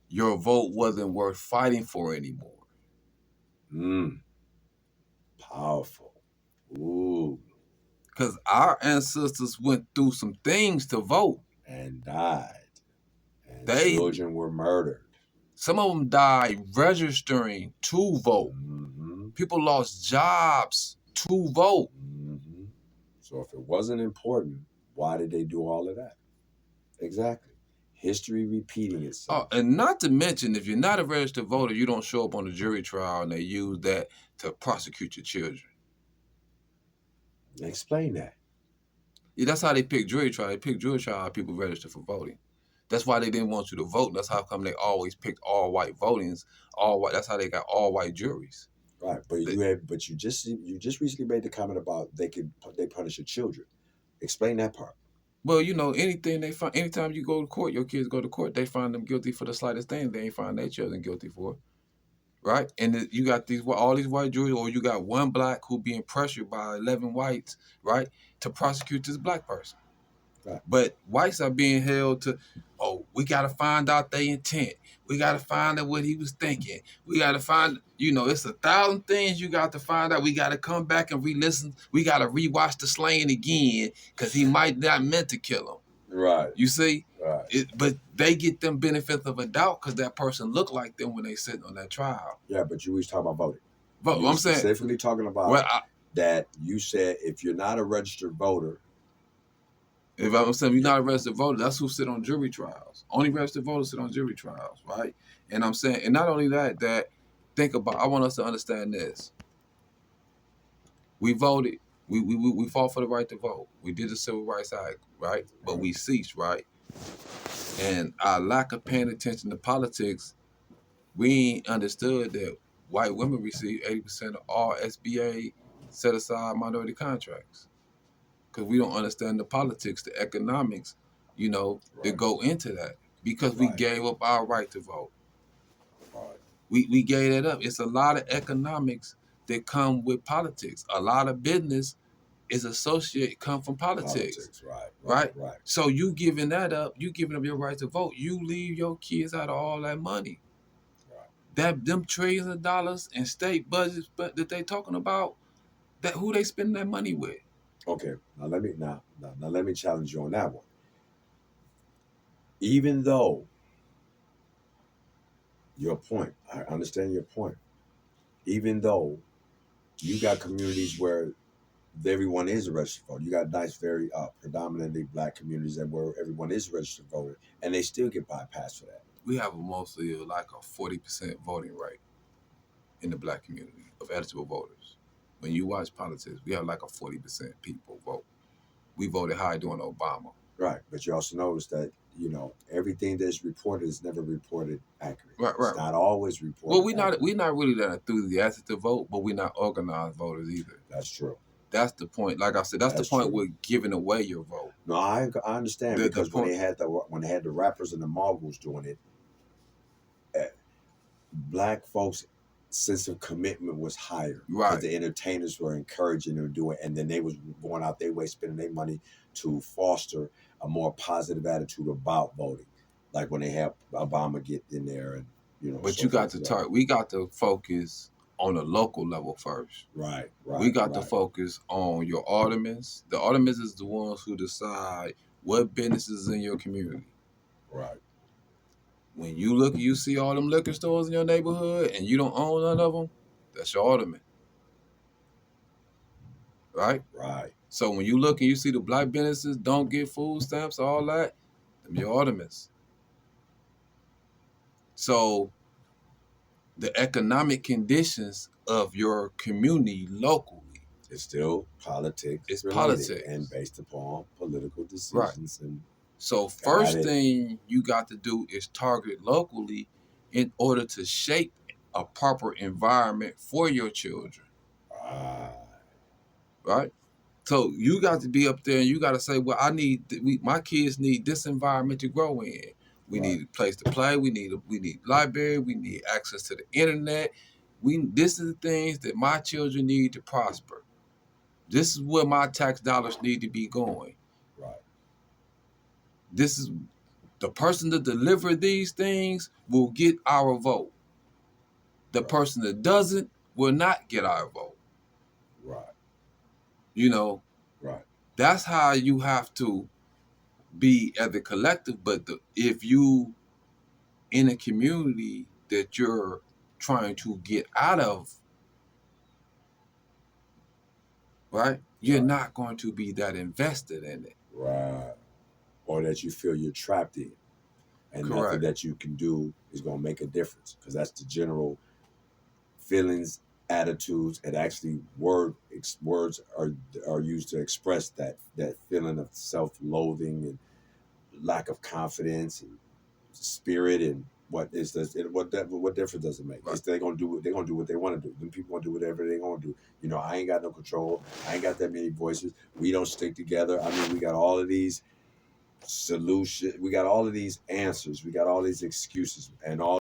your vote wasn't worth fighting for anymore. Powerful. Ooh. Because our ancestors went through some things to vote. And died. And They children were murdered. Some of them died registering to vote. Mm-hmm. People lost jobs to vote. Mm-hmm. So if it wasn't important, why did they do all of that? Exactly. History repeating itself. And not to mention, if you're not a registered voter, you don't show up on the jury trial, and they use that to prosecute your children. Explain that. Yeah, that's how they pick jury trial. They pick jury trial people registered for voting. That's why they didn't want you to vote. That's how come they always picked all white votings, all white. That's how they got all white juries. Right, but you just recently made the comment about they punish your children. Explain that part. Well, you know, anything they find, anytime you go to court, your kids go to court, they find them guilty for the slightest thing. They ain't find their children guilty for, right? And you got all these white juries, or you got one black who being pressured by 11 whites, right, to prosecute this black person. Right. But whites are being held to, oh, we got to find out their intent. We got to find out what he was thinking. We got to find, it's 1,000 things you got to find out. We got to come back and re-listen. We got to rewatch the slaying again because he might not meant to kill him. Right. You see? Right. But they get them benefits of a doubt because that person looked like them when they sitting on that trial. Yeah, but you always talk about voting. But I'm saying specifically talking about that you said if you're not a registered voter. If I'm saying you're not a registered voter, that's who sit on jury trials. Only registered voters sit on jury trials, right? And I'm saying, and not only that, think about, I want us to understand this. We voted. We fought for the right to vote. We did the Civil Rights Act, right? But we ceased, right? And our lack of paying attention to politics, we ain't understood that white women receive 80% of all SBA set aside minority contracts. Because we don't understand the politics, the economics, that go into that. Because we gave up our right to vote. We gave that up. It's a lot of economics that come with politics. A lot of business is come from politics. Right. So you giving that up, you giving up your right to vote, you leave your kids out of all that money. Them trillions of dollars in state budgets that they talking about, that who they spending that money with. Okay, now let me challenge you on that one. Even though your point, I understand your point. Even though you got communities where everyone is a registered voter, you got nice, very predominantly black communities that where everyone is a registered voter, and they still get bypassed for that. We have mostly like a 40% voting rate in the black community of eligible voters. When you watch politics, we have like a 40% people vote. We voted high during Obama. Right, but you also notice that everything that's reported is never reported accurately. Right. It's not always reported. Well, we're not really that enthusiastic to vote, but we're not organized voters either. That's true. That's the point. Like I said, that's the point with giving away your vote. No, I understand because when they had the rappers and the moguls doing it, black folks' sense of commitment was higher. Right. The entertainers were encouraging them to do it, and then they was going out their way spending their money to foster a more positive attitude about voting. Like when they have Obama get in there, and But so you got to talk. We got to focus on the local level first. Right. We got to focus on your aldermans. The aldermans is the ones who decide what businesses in your community. Right. When you see all them liquor stores in your neighborhood and you don't own none of them, that's your alderman. Right? Right. So when you look and you see the black businesses don't get food stamps, all that, them your aldermans. So the economic conditions of your community locally, it's still politics. It's politics and based upon political decisions. Right. And so first thing you got to do is target locally in order to shape a proper environment for your children. Right? So you got to be up there and you got to say, well, my kids need this environment to grow in. We need a place to play. We need library. We need access to the internet. This is the things that my children need to prosper. This is where my tax dollars need to be going. Right. This is The person that deliver these things will get our vote. The Right. person that doesn't will not get our vote. Right. You know, Right. that's how you have to be as a collective. But if you in a community that you're trying to get out of, right, you're Right. not going to be that invested in it. Right. Or that you feel you're trapped in, and nothing Correct. that you can do is going to make a difference, because that's the general feelings, attitudes, and actually words are used to express that feeling of self-loathing and lack of confidence and spirit. And what difference does it make? Right. It's they're gonna do what they want to do. Then people gonna do whatever they gonna do. You know, I ain't got no control. I ain't got that many voices. We don't stick together. I mean, we got all of these solutions. We got all of these answers. We got all these excuses, and all